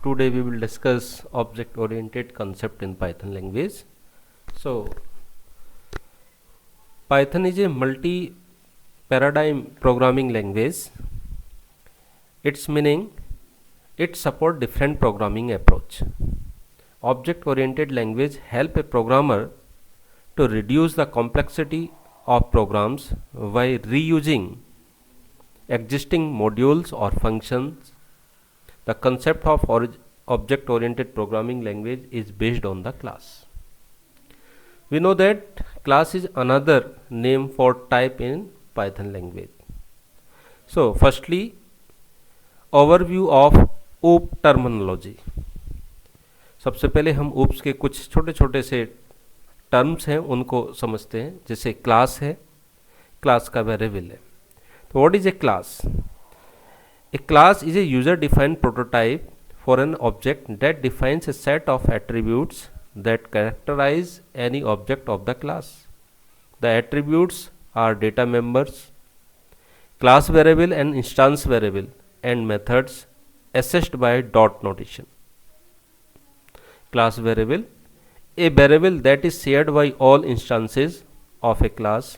Today we will discuss object oriented concept in Python language. So Python is a multi paradigm programming language. Its meaning, it support different programming approach. Object oriented language help a programmer to reduce the complexity of programs by reusing existing modules or functions. The concept of object oriented programming language is based on the class. We know that class is another name for type in Python language. So firstly, overview of OOP terminology. सबसे पहले हम OOPs के कुछ छोटे छोटे से terms हैं उनको समझते हैं. जैसे क्लास है, क्लास का वेरिएबल है. तो what is a class? A class is a user-defined prototype for an object that defines a set of attributes that characterize any object of the class. The attributes are data members, class variable and instance variable, and methods assessed by dot notation. Class variable, a variable that is shared by all instances of a class.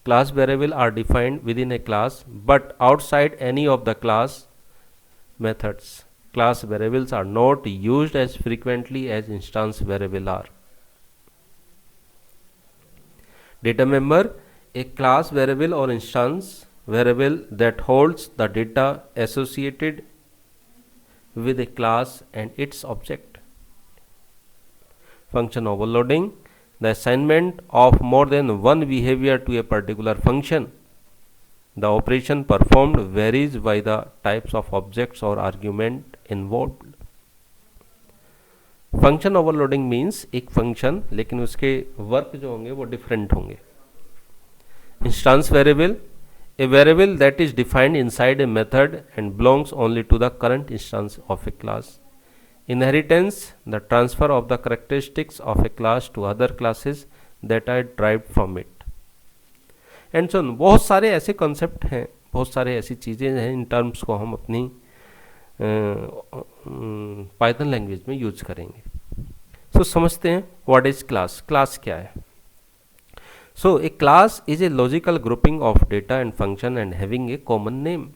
Class variables are defined within a class but outside any of the class methods. Class variables are not used as frequently as instance variables are. Data member, a class variable or instance variable that holds the data associated with a class and its object. Function overloading, the assignment of more than one behavior to a particular function. The operation performed varies by the types of objects or argument involved. Function overloading means एक function लेकिन उसके work जो होंगे वो different होंगे. Instance variable, a variable that is defined inside a method and belongs only to the current instance of a class. Inheritance, the transfer of the characteristics of a class to other classes that are derived from it. And so बहुत सारे ऐसे concept हैं, बहुत सारे ऐसी चीज़ें हैं, in terms को हम अपनी पाइथन लैंग्वेज में यूज करेंगे. सो समझते हैं व्हाट इज क्लास. क्लास क्या है? So a class is a logical grouping of data and function and having a common name.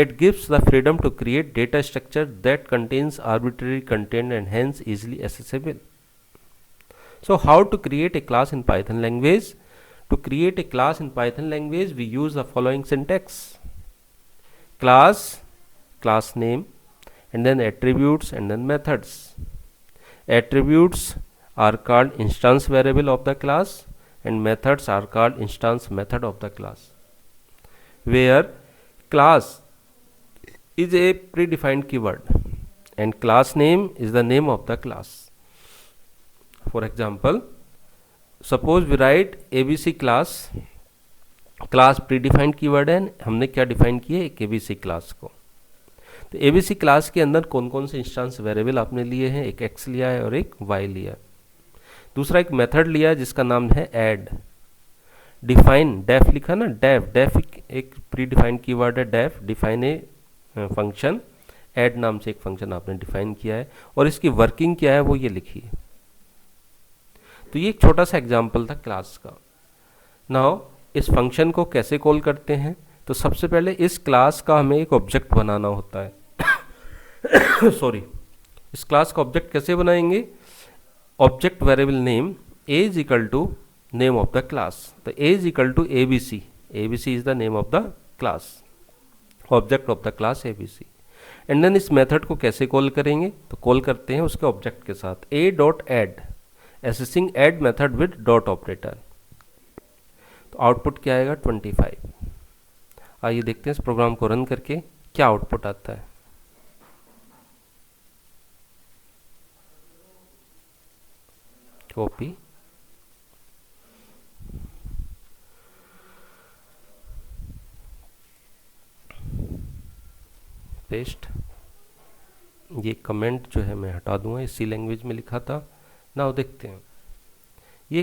It gives the freedom to create data structure that contains arbitrary content and hence easily accessible. So how to create a class in Python language? To create a class in Python language, we use the following syntax. Class, class name, and then attributes and then methods. Attributes are called instance variable of the class and methods are called instance method of the class. Where class is a predefined keyword and class name is the name of the class. For example, suppose we write abc class. Class predefined keyword है, हमने क्या define किया है? एक abc class को. तो abc class के अंदर कौन कौन से इंस्टेंस वेरिएबल आपने लिए हैं? एक x लिया है और एक y लिया है. दूसरा एक मेथड लिया है जिसका नाम है ऐड. डिफाइन, डेफ लिखा ना, डेफ एक प्रीडिफाइंड कीवर्ड है. Def define a function, add नाम से एक फंक्शन आपने डिफाइन किया है और इसकी वर्किंग क्या है वो ये लिखी है. तो ये एक छोटा सा एग्जांपल था क्लास का. नाउ इस फंक्शन को कैसे कॉल करते हैं? तो सबसे पहले इस क्लास का हमें एक ऑब्जेक्ट बनाना होता है. सॉरी, इस क्लास का ऑब्जेक्ट कैसे बनाएंगे? Object variable name a is equal to name of the class. तो a is equal to abc. abc is the name of the class, object of the class abc. And then इस method को कैसे call करेंगे? तो call करते हैं उसके object के साथ a dot add, accessing add method with dot operator. तो आउटपुट क्या आएगा? 25. आइए देखते हैं इस प्रोग्राम को रन करके क्या आउटपुट आता है. Copy, paste. ये कमेंट जो है मैं हटा दूंगा, इसी लैंग्वेज में लिखा था. नाउ देखते हैं ये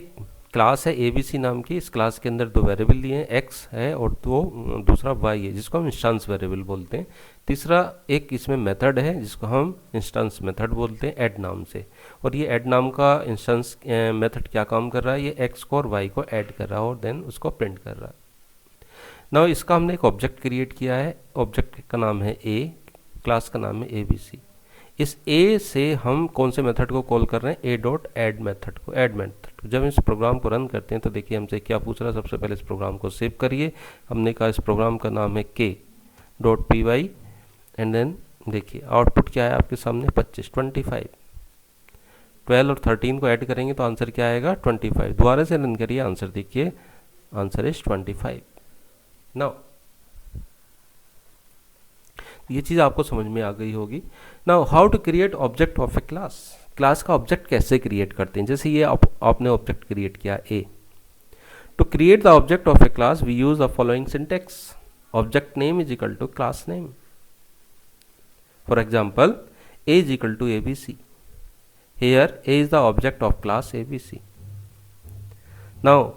क्लास है ABC नाम की, इस क्लास के अंदर दो वेरिएबल लिए हैं, x है और दूसरा y है जिसको हम इंस्टेंस वेरिएबल बोलते हैं। तीसरा एक इसमें मेथड है जिसको हम इंस्टेंस मेथड बोलते हैं ऐड नाम से, और ये ऐड नाम का इंस्टेंस मेथड क्या काम कर रहा है, ये x को और y को ऐड कर रहा है और देन उसको प्रिंट कर रहा है। नाउ इसका हमने एक ऑब्जेक्ट क्रिएट किया है, ऑब्जेक्ट का नाम है a, क्लास का नाम है ABC। इस a से हम कौन से मेथड को कॉल कर रहे हैं, a डॉट ऐड मेथड को, ऐड मेथड। जब इस प्रोग्राम को रन करते हैं तो देखिए हमसे क्या पूछ रहा है, सबसे पहले इस प्रोग्राम को सेव करिए। हमने कहा इस प्रोग्राम का नाम है k.py एंड देन देखिए आउटपुट क्या है आपके सामने, 25, 25। 12 और 13 को ऐड करेंगे तो आंसर क्या आएगा, 25। दोबारा से रन करिए, आंसर देखिए, आंसर इज 25। नाउ ये चीज़ आपको समझ में आ गई होगी। Now how to create object of a class, class का ऑब्जेक्ट कैसे क्रिएट करते हैं। जैसे ये आपने ऑब्जेक्ट क्रिएट किया a, to create the object of a class we use the following syntax, object name is equal to class name. For example a is equal to ABC, here a is the object of class ABC. Now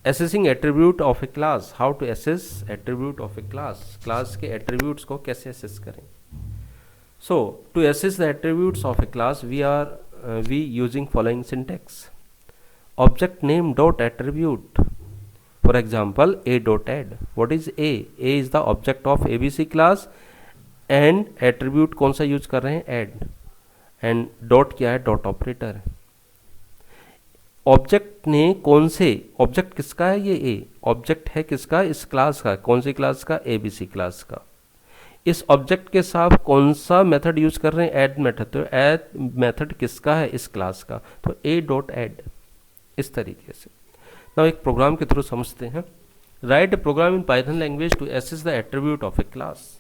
assessing attribute of a class, how to assess attribute of a class, class के attributes को कैसे assess करें। So to assess the attributes of a class we using following syntax, object name dot attribute, for example a dot add। what is a is the object of ABC class and attribute कौन सा use कर रहे हैं, add, and dot क्या है, dot operator. Object ने कौन से, ऑब्जेक्ट किसका है, ये ए ऑब्जेक्ट है किसका, इस क्लास का, कौन सी क्लास का, ABC क्लास का। इस ऑब्जेक्ट के साथ कौन सा मेथड यूज कर रहे हैं, ऐड मेथड, तो ऐड मेथड किसका है, इस क्लास का, तो a डॉट ऐड। इस तरीके से ना एक प्रोग्राम के थ्रू समझते हैं। Write a program in Python language to access the attribute of a class.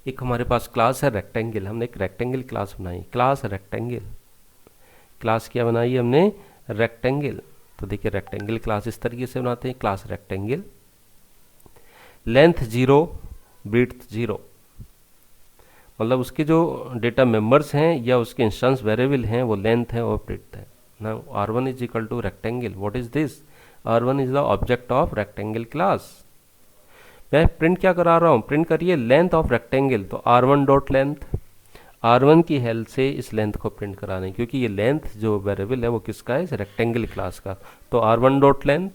एक हमारे पास क्लास है रेक्टेंगल, हमने एक रेक्टेंगल क्लास बनाई, क्लास रेक्टेंगल, क्लास क्या बनाई हमने, रेक्टेंगल। तो देखिए रेक्टेंगल क्लास इस तरीके से बनाते हैं, क्लास रेक्टेंगल, लेंथ 0, ब्रीड्थ 0, मतलब उसके जो डेटा मेंबर्स हैं या उसके इंस्टेंस वेरिएबल हैं वो लेंथ है और ब्रीड्थ है ना। R1 is equal to rectangle, what is this, R1 is the object of rectangle class. मैं प्रिंट क्या करा रहा हूँ, प्रिंट करिए लेंथ ऑफ रेक्टेंगल, तो R1 डॉट लेंथ, R1 की हेल्प से इस लेंथ को प्रिंट कराना है, क्योंकि ये लेंथ जो वेरिएबल है वो किसका है, इस रेक्टेंगल क्लास का। तो R1 डॉट लेंथ,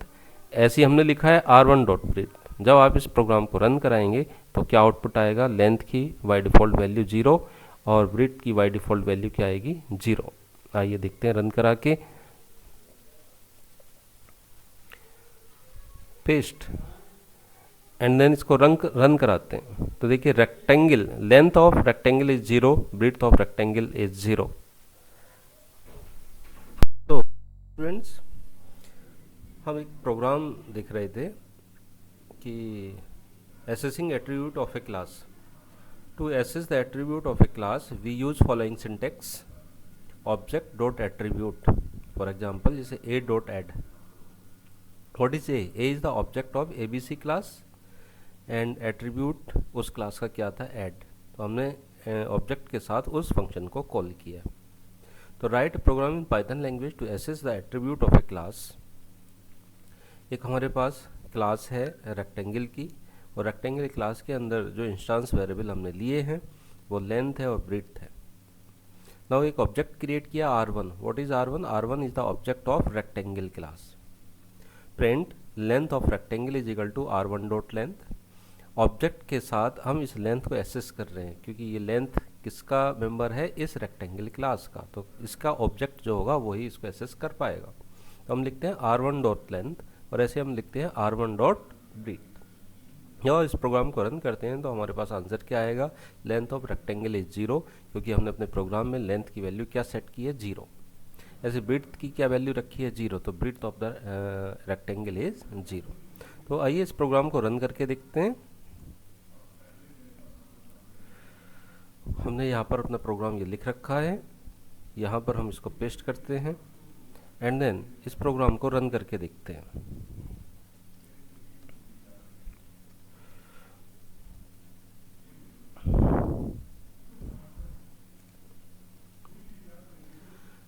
ऐसे हमने लिखा है R1 डॉट ब्रीथ। जब आप इस प्रोग्राम को रन कराएंगे तो क्या आउटपुट आएगा, लेंथ की बाय डिफ़ॉल्ट वैल्यू 0 और ब्रीथ की बाय डिफ़ॉल्ट वैल्यू क्या आएगी, 0। आइए देखते हैं रन करा के, पेस्ट एंड देन इसको रन कराते हैं। तो देखिए rectangle, length of rectangle is 0, breadth of rectangle is 0। तो स्टूडेंट्स हम एक प्रोग्राम देख रहे थे कि assessing attribute of a class, to assess the attribute of a class we use following syntax, object dot attribute, for example जैसे a dot add। what is a is the object of ABC class and attribute उस class का क्या था, add. तो हमने object के साथ उस फंक्शन को कॉल किया। तो write program in Python language to access the attribute of a class. एक हमारे पास क्लास है रेक्टेंगल की, और रेक्टेंगल क्लास के अंदर जो इंस्टेंस वेरिएबल हमने लिए हैं वो लेंथ है और ब्रीथ है। नाउ एक ऑब्जेक्ट क्रिएट किया R1। What is R1, R1 is the object of rectangle class. Print length of rectangle is equal to R1 dot length. Object के साथ हम इस लेंथ को एसेस कर रहे हैं, क्योंकि ये लेंथ किसका मेंबर है, इस रेक्टेंगल क्लास का, तो इसका ऑब्जेक्ट जो होगा वही इसको एसेस कर पाएगा। तो हम लिखते हैं R1 डॉट लेंथ, और ऐसे हम लिखते हैं R1 डॉट ब्रीथ। और इस प्रोग्राम को रन करते हैं तो हमारे पास आंसर क्या आएगा, लेंथ ऑफ रेक्टेंगल इज 0, क्योंकि हमने अपने प्रोग्राम में लेंथ की वैल्यू क्या सेट की है, 0। ऐसे ब्रीथ की क्या वैल्यू रखी है, 0, तो breadth of the rectangle is 0। तो आइए इस प्रोग्राम को रन करके देखते हैं। हमने यहाँ पर अपना प्रोग्राम ये लिख रखा है, यहाँ पर हम इसको पेस्ट करते हैं एंड देन इस प्रोग्राम को रन करके देखते हैं।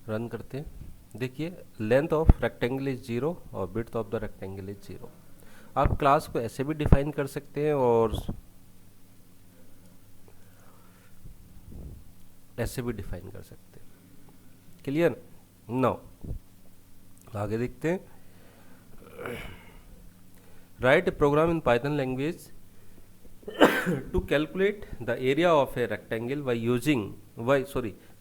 रन करते हैं देखिए लेंथ ऑफ रेक्टेंगल इज 0 और width of the rectangle is 0। आप क्लास को ऐसे भी डिफाइन कर सकते हैं और ऐसे भी डिफाइन कर सकते हैं। क्लियर? नाउ आगे देखते हैं। Write a program in Python language to calculate the area of a rectangle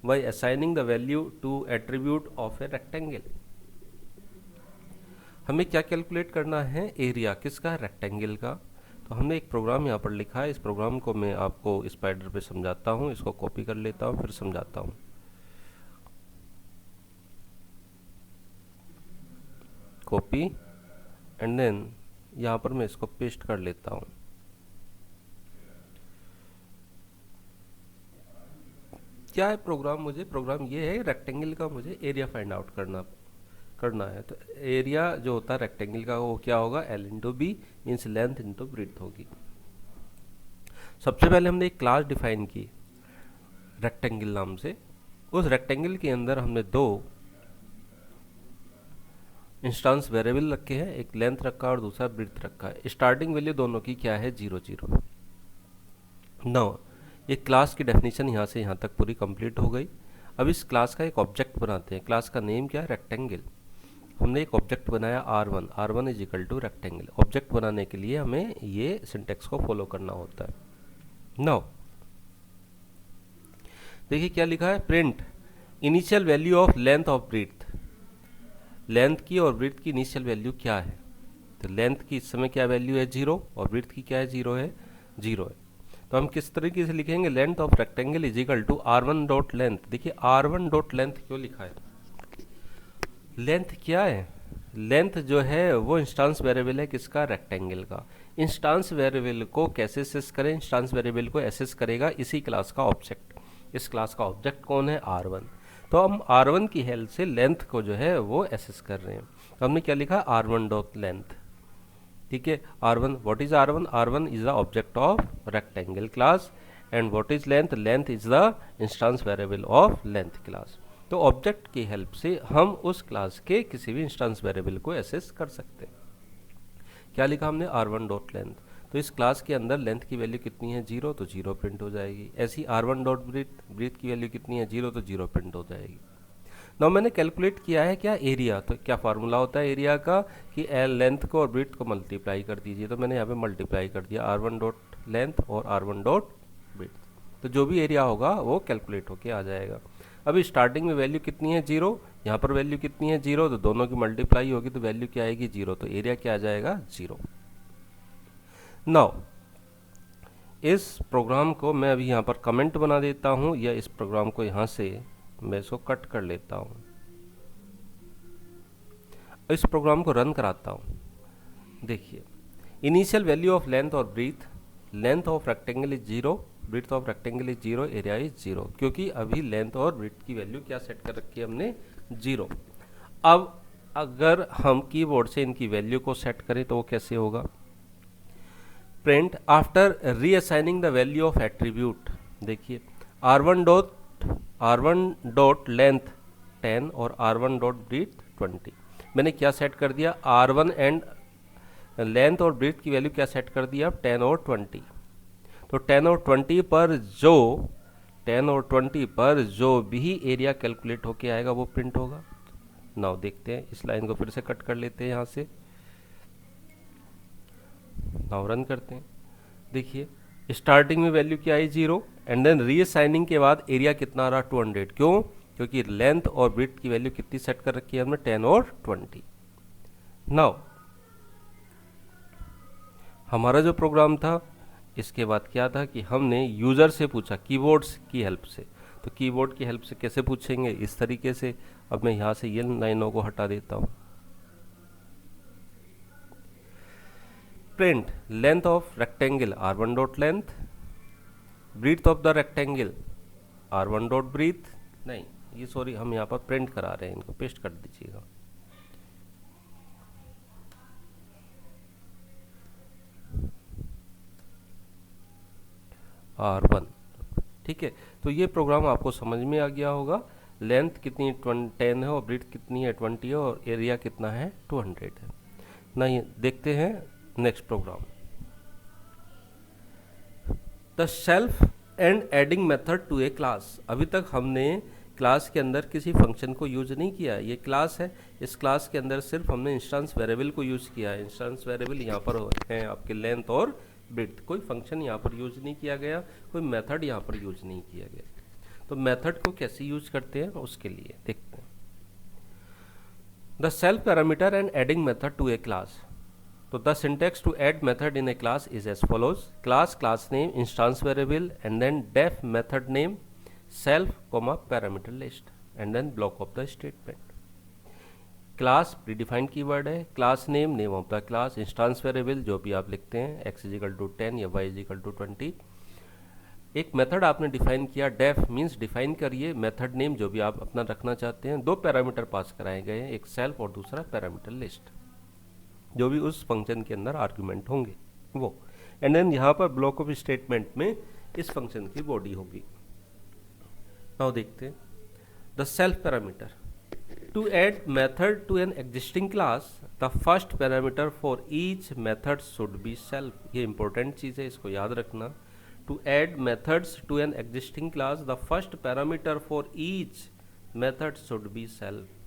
by assigning the value to attribute of a rectangle। हमें क्या कैलकुलेट करना है? एरिया किसका? रेक्टेंगल का। तो हमने एक प्रोग्राम यहाँ पर लिखा है। इस प्रोग्राम को मैं आपको स्पाइडर पे समझाता हूँ। इसको कॉपी कर लेता हूँ फिर समझाता हूँ। कॉपी एंड देन यहाँ पर मैं इसको पेस्ट कर लेता हूँ। क्या है प्रोग्राम? प्रोग्राम ये है, रेक्टेंगल का मुझे एरिया फाइंड आउट करना है। तो एरिया जो होता है रेक्टेंगल का वो क्या होगा? L into B means length into breadth होगी। सबसे पहले हमने एक क्लास डिफाइन की रेक्टेंगल नाम से। उस रेक्टेंगल के अंदर हमने दो इंस्टांस वेरिएबल रखे हैं, एक लेंथ रखा और दूसरा ब्रीथ रखा है। स्टार्टिंग वैल्यू दोनों की क्या है? 0 0। नाउ ये क्लास की डेफिनेशन यहाँ से यहाँ तक पूरी कंप्लीट हो गई। अब इस क्लास का एक ऑब्जेक्ट बनाते हैं। क्लास का नेम क्या है? रेक्टेंगल। हमने एक ऑब्जेक्ट बनाया R1 is equal to rectangle. Object बनाने के लिए हमें ये सिंटेक्स को फॉलो करना होता है। नाउ देखिए क्या लिखा है? Print initial value of length of breath. Length की और ब्रीथ की इनिशियल वैल्यू क्या है? तो लेंथ की इस समय क्या वैल्यू है? 0 और ब्रीथ की क्या है? 0 है। तो हम किस तरीके से लिखेंगे? Length of rectangle is equal to R1 dot length. देखिए R1 डॉट लेंथ क्यों लिखा है? लेंथ क्या है? लेंथ जो है वो इंस्टांस वेरिएबल है किसका? रेक्टेंगल का। इंस्टांस वेरिएबल को कैसे एसेस करें? इंस्टांस वेरिएबल को एसेस करेगा इसी क्लास का ऑब्जेक्ट। इस क्लास का ऑब्जेक्ट कौन है? R1। तो हम R1 की हेल्प से लेंथ को जो है वो एसेस कर रहे हैं। तो हमने क्या लिखा? R1 dot length. ठीक है। R1 what is R1? R1 is the object of rectangle class and what is length? Length is the instance variable of length class. तो ऑब्जेक्ट की हेल्प से हम उस क्लास के किसी भी इंस्टांस वेरिएबल को एसेस कर सकते हैं। क्या लिखा हमने? R1 dot length. तो इस क्लास के अंदर लेंथ की वैल्यू कितनी है? 0, तो 0 प्रिंट हो जाएगी। ऐसी R1 डॉट ब्रीथ की वैल्यू कितनी है? 0, तो 0 प्रिंट हो जाएगी। नाउ मैंने कैलकुलेट किया है क्या? एरिया। तो क्या फार्मूला होता है एरिया का? कि लेंथ को और ब्रीथ को मल्टीप्लाई कर दीजिए। तो मैंने यहाँ पे मल्टीप्लाई कर दिया R1 डॉट लेंथ और R1 डॉट ब्रीथ। तो जो भी एरिया होगा वो कैलकुलेट होके आ जाएगा। अभी स्टार्टिंग में वैल्यू कितनी है? 0। यहाँ पर वैल्यू कितनी है? 0। तो दोनों की मल्टीप्लाई होगी तो वैल्यू क्या आएगी? 0। तो एरिया क्या आ जाएगा? 0। नाउ इस प्रोग्राम को मैं अभी यहाँ पर कमेंट बना देता हूँ, या इस प्रोग्राम को यहाँ से मैं इसको कट कर लेता हूँ, इस प्रोग्राम को रन कराता हूँ। देखिए इनिशियल वैल्यू ऑफ लेंथ और breadth. Length of rectangle is 0, breadth of rectangle is 0, area is 0। क्योंकि अभी लेंथ और ब्रीथ की वैल्यू क्या सेट कर रखी है हमने? 0। अब अगर हम कीबोर्ड से इनकी वैल्यू को सेट करें तो वो कैसे होगा? Print after reassigning the value of attribute. देखिए R1 डॉट लेंथ 10 और R1 डॉट ब्रीथ 20। मैंने क्या सेट कर दिया? R1 एंड लेंथ और ब्रीथ की वैल्यू क्या सेट कर दिया? 10 और 20। तो 10 और 20 पर जो भी एरिया कैलकुलेट होके आएगा वो प्रिंट होगा। नाउ देखते हैं, इस लाइन को फिर से कट कर लेते हैं यहाँ से। नाउ रन करते हैं। देखिए स्टार्टिंग में वैल्यू क्या आई? 0 एंड देन रीअसाइनिंग के बाद एरिया कितना आ रहा? 200। क्यों? क्योंकि लेंथ और ब्रीथ की वैल्यू कितनी सेट कर रखी है हमने? 10 और 20। नाउ हमारा जो प्रोग्राम था इसके बाद क्या था कि हमने यूज़र से पूछा कीबोर्ड्स की हेल्प से। तो कीबोर्ड की हेल्प से कैसे पूछेंगे? इस तरीके से। अब मैं यहाँ से ये लाइनों को हटा देता हूँ। Print length of rectangle R1 dot length, breadth of the rectangle R1 dot breadth. नहीं, ये सॉरी हम यहाँ पर प्रिंट करा रहे हैं, इनको पेस्ट कर दीजिएगा। R1। ठीक है। तो ये प्रोग्राम आपको समझ में आ गया होगा। लेंथ कितनी 10 है और ब्रीथ कितनी है 20 है और एरिया कितना है 200 है। ना ये देखते हैं next program. The self and adding method to a class. अभी तक हमने क्लास के अंदर किसी फंक्शन को यूज नहीं किया। ये क्लास है, इस क्लास के अंदर सिर्फ हमने इंस्टेंस वेरिएबल को यूज किया है। इंस्टेंस वेरिएबल यहाँ पर हैं आपके लेंथ और ब्रीथ। कोई फंक्शन यहाँ पर यूज नहीं किया गया, कोई मेथड यहाँ पर यूज नहीं किया गया। तो मेथड को कैसे यूज करते हैं उसके लिए देखते हैं। The self parameter and adding method to a class. तो the syntax to add method in a class is as follows: class name, instance variable, and then def method name, self comma parameter list, and then block of the statement. Class predefined keyword है, class name name of the class, instance variable जो भी आप लिखते हैं x is equal to 10 या y is equal to 20। एक method आपने define किया, डेफ मीन्स डिफाइन करिए, मेथड नेम जो भी आप अपना रखना चाहते हैं। दो पैरामीटर पास कराए गए हैं, एक सेल्फ और दूसरा पैरामीटर लिस्ट, जो भी उस फंक्शन के अंदर आर्गुमेंट होंगे वो। एंड देन यहाँ पर ब्लॉक ऑफ स्टेटमेंट में इस फंक्शन की बॉडी होगी। नाउ देखते हैं the self parameter. To add method to an existing class the first parameter for each method should be self. ये इंपॉर्टेंट चीज़ है, इसको याद रखना। To add methods to an existing class the first parameter for each method should be self.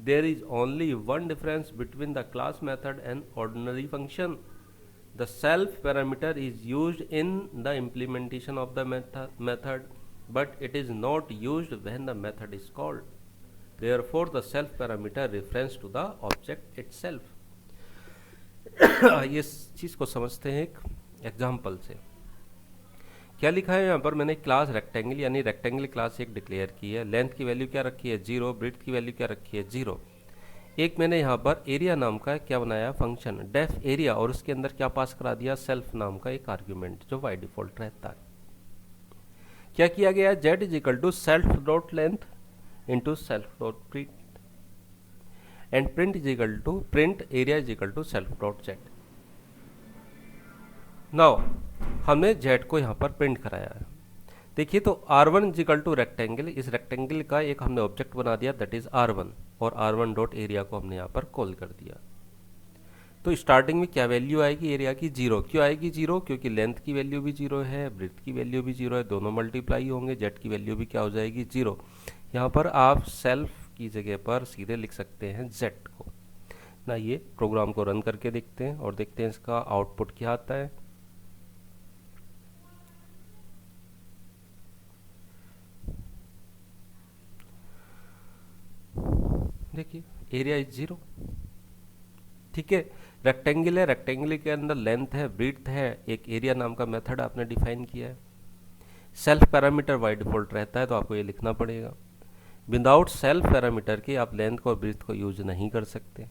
There is only one difference between the class method and ordinary function. The self parameter is used in the implementation of the method, but it is not used when the method is called. Therefore, the self parameter refers to the object itself. ये इस चीज़ को समझते हैं एक example से। क्या लिखा है यहाँ पर, मैंने क्लास रेक्टेंगल यानी रेक्टेंगल क्लास एक डिक्लेयर की है। लेंथ की वैल्यू क्या रखी है 0, ब्रीथ की वैल्यू क्या रखी है 0। एक मैंने यहाँ पर एरिया नाम का क्या बनाया फंक्शन डेफ एरिया, और उसके अंदर क्या पास करा दिया सेल्फ नाम का एक आर्ग्यूमेंट जो बाय डिफॉल्ट रहता है। क्या किया गया z is equal to self dot length into self dot breadth and print is equal to print area is equal to self dot z। Now हमने z को यहाँ पर प्रिंट कराया है। देखिए तो r1 इजिकल टू रेक्टेंगल, इस rectangle का एक हमने ऑब्जेक्ट बना दिया दैट इज r1, और r1 डॉट एरिया को हमने यहाँ पर कॉल कर दिया। तो स्टार्टिंग में क्या वैल्यू आएगी एरिया की 0। क्यों आएगी 0? क्योंकि लेंथ की वैल्यू भी 0 है, ब्रीथ की वैल्यू भी 0 है, दोनों मल्टीप्लाई होंगे, z की वैल्यू भी क्या हो जाएगी 0। यहाँ पर आप सेल्फ की जगह पर सीधे लिख सकते हैं z को ना। ये प्रोग्राम को रन करके देखते हैं और देखते हैं इसका आउटपुट क्या आता है। देखिए एरिया इज 0, ठीक है। रेक्टेंगल है, रेक्टेंगल के अंदर लेंथ है, ब्रीथ है, एक एरिया नाम का मेथड आपने डिफाइन किया है। सेल्फ पैरामीटर बाय डिफॉल्ट रहता है तो आपको ये लिखना पड़ेगा। विदाउट सेल्फ पैरामीटर के आप लेंथ को और ब्रीथ को यूज नहीं कर सकते।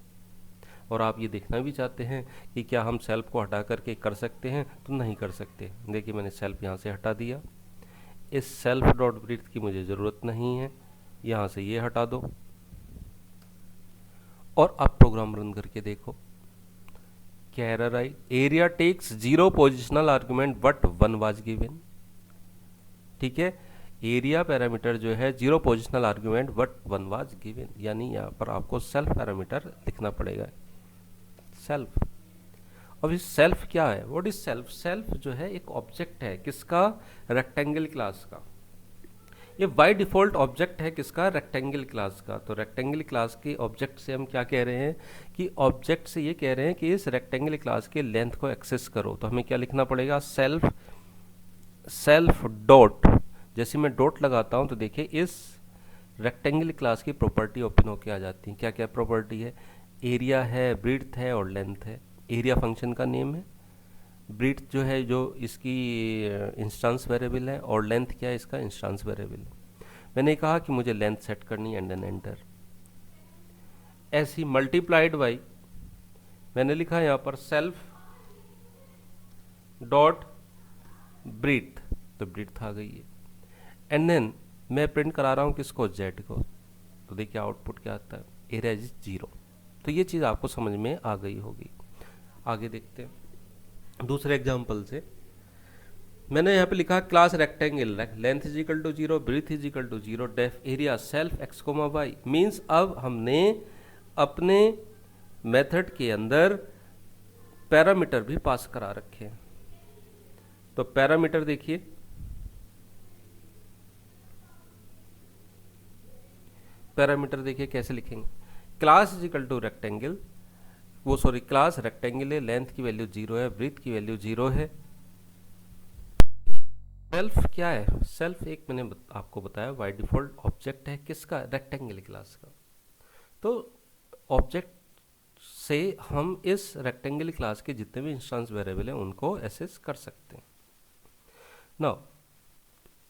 और आप ये देखना भी चाहते हैं कि क्या हम सेल्फ को हटा करके कर सकते हैं, तो नहीं कर सकते। देखिए मैंने सेल्फ यहाँ से हटा दिया, इस सेल्फ डॉट ब्रीथ की मुझे ज़रूरत नहीं है, यहाँ से ये हटा दो और अब प्रोग्राम रन करके देखो क्या एरर आई। Area takes 0 positional argument but 1 was given, ठीक है। एरिया पैरामीटर जो है 0 positional argument but 1 was given, यानी यहाँ पर आपको सेल्फ पैरामीटर लिखना पड़ेगा सेल्फ। अब इस सेल्फ क्या है, व्हाट इज सेल्फ? सेल्फ जो है एक ऑब्जेक्ट है किसका, रेक्टेंगल क्लास का। ये बाय डिफॉल्ट ऑब्जेक्ट है किसका, रेक्टेंगल क्लास का। तो रेक्टेंगल क्लास के ऑब्जेक्ट से हम क्या कह रहे हैं कि ऑब्जेक्ट से ये कह रहे हैं कि इस रेक्टेंगल क्लास के लेंथ को एक्सेस करो। तो हमें क्या लिखना पड़ेगा, सेल्फ डॉट। जैसे मैं डॉट लगाता हूं तो देखिए इस रेक्टेंगल क्लास की प्रॉपर्टी ओपन होके आ जाती है। क्या क्या प्रॉपर्टी है, एरिया है, ब्रीथ है और लेंथ है। एरिया फंक्शन का नेम है, ब्रीथ जो है जो इसकी इंस्टेंस वेरिएबल है, और लेंथ क्या है इसका इंस्टेंस वेरिएबल है। मैंने कहा कि मुझे लेंथ सेट करनी है एंड देन एंटर। ऐसी मल्टीप्लाइड बाई मैंने लिखा यहाँ पर सेल्फ डॉट ब्रीथ, तो ब्रीथ आ गई है। एंड देन मैं प्रिंट करा रहा हूँ किसको, z को। तो देखिए आउटपुट क्या आता है, एरिया इज 0। तो ये चीज़ आपको समझ में आ गई होगी। आगे देखते हैं दूसरे एग्जाम्पल से। मैंने यहाँ पे लिखा class rectangle, length is equal to 0, breadth is equal to 0, def area self x comma y. Means अब हमने अपने मेथड के अंदर पैरामीटर भी पास करा रखे हैं। तो पैरामीटर देखिए, पैरामीटर देखिए कैसे लिखेंगे। Class is equal to rectangle, वो सॉरी क्लास रेक्टेंगल है, लेंथ की वैल्यू 0 है, ब्रीथ की वैल्यू 0 है। सेल्फ क्या है? सेल्फ एक मैंने आपको बताया बाय डिफॉल्ट ऑब्जेक्ट है किसका? रेक्टेंगल क्लास का। तो ऑब्जेक्ट से हम इस रेक्टेंगल क्लास के जितने भी इंस्टेंस वेरिएबल हैं उनको एसेस कर सकते हैं। नाउ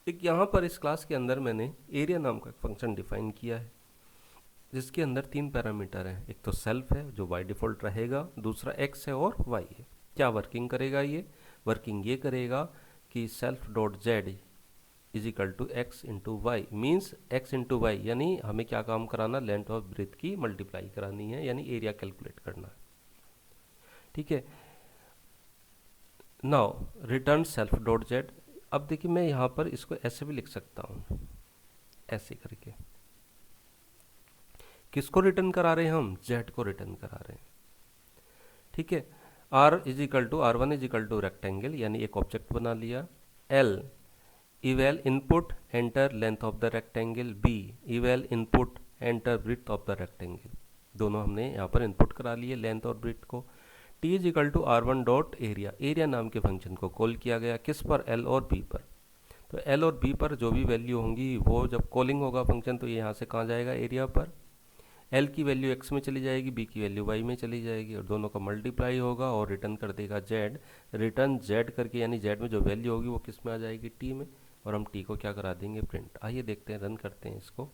एक यहाँ पर इस क्लास के अंदर मैंने एरिया नाम का एक फंक्शन डिफाइन किया है जिसके अंदर 3 पैरामीटर हैं। एक तो सेल्फ है जो बाय डिफॉल्ट रहेगा, दूसरा एक्स है और वाई है। क्या वर्किंग करेगा? ये वर्किंग ये करेगा कि self dot z is equal to x into y, means x into y, यानी हमें क्या काम कराना? लेंथ ऑफ ब्रेथ की मल्टीप्लाई करानी है, यानी एरिया कैलकुलेट करना है। ठीक है। Now return self dot z. अब देखिए मैं यहाँ पर इसको ऐसे भी लिख सकता हूँ, ऐसे करके। किसको रिटर्न करा रहे हैं हम? जेड को रिटर्न करा रहे हैं। ठीक है। R is equal to R1 is equal to rectangle, यानी एक ऑब्जेक्ट बना लिया। L eval input enter length of the rectangle, B eval input enter breadth of the rectangle. दोनों हमने यहाँ पर इनपुट करा लिए लेंथ और ब्रीथ को। T is equal to R1 dot area, area नाम के फंक्शन को कॉल किया गया किस पर? एल और बी पर। तो एल और बी पर जो भी वैल्यू होंगी वो जब कॉलिंग होगा फंक्शन तो ये यहाँ से कहाँ जाएगा? एरिया पर। एल की वैल्यू एक्स में चली जाएगी, बी की वैल्यू वाई में चली जाएगी और दोनों का मल्टीप्लाई होगा और रिटर्न कर देगा जेड। रिटर्न जेड करके यानी जेड में जो वैल्यू होगी वो किस में आ जाएगी? टी में, और हम टी को क्या करा देंगे? प्रिंट। आइए देखते हैं, रन करते हैं इसको।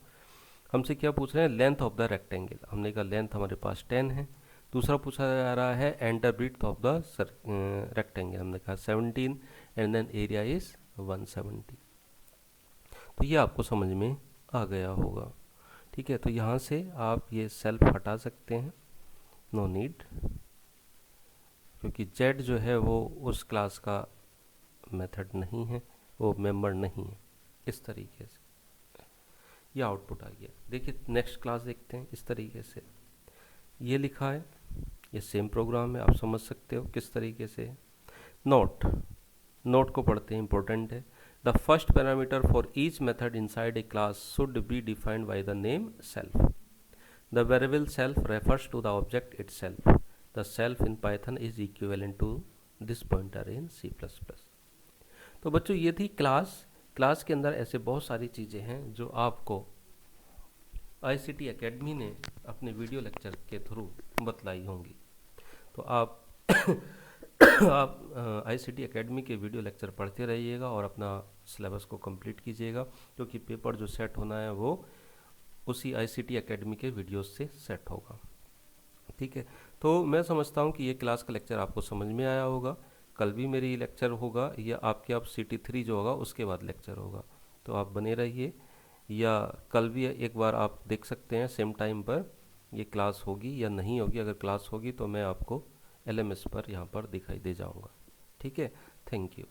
हमसे क्या पूछ रहे हैं? Length of the rectangle. हमने कहा लेंथ हमारे पास 10 है। दूसरा पूछा जा रहा है enter breadth of the rectangle, हमने कहा 17 एंड देन एरिया इज 170। तो ये आपको समझ में आ गया होगा। ठीक है। तो यहाँ से आप ये सेल्फ हटा सकते हैं, नो नीड, क्योंकि जेड जो है वो उस क्लास का मेथड नहीं है, वो मेंबर नहीं है। इस तरीके से ये आउटपुट आ गया। देखिए नेक्स्ट क्लास देखते हैं। इस तरीके से ये लिखा है, ये सेम प्रोग्राम है, आप समझ सकते हो किस तरीके से। नोट, नोट को पढ़ते हैं, इंपॉर्टेंट है। The first parameter for each method inside a class should be defined by the name self. The variable self refers to the object itself. The self in Python is equivalent to this pointer in C++. तो बच्चों ये थी class. Class के अंदर ऐसे बहुत सारी चीज़ें हैं जो आपको ICT एकेडमी ने अपने वीडियो लेक्चर के थ्रू बतलाई होंगी। तो आप आप ICT एकेडमी के वीडियो लेक्चर पढ़ते रहिएगा और अपना सिलेबस को कंप्लीट कीजिएगा, क्योंकि पेपर जो सेट होना है वो उसी ICT एकेडमी के वीडियोस से सेट होगा। ठीक है। तो मैं समझता हूँ कि ये क्लास का लेक्चर आपको समझ में आया होगा। कल भी मेरी लेक्चर होगा, या आपके आप CT3 जो होगा उसके बाद लेक्चर होगा, तो आप बने रहिए। या कल भी एक बार आप देख सकते हैं सेम टाइम पर ये क्लास होगी या नहीं होगी। अगर क्लास होगी तो मैं आपको LMS पर यहाँ पर दिखाई दे जाऊँगा। ठीक है। Thank you.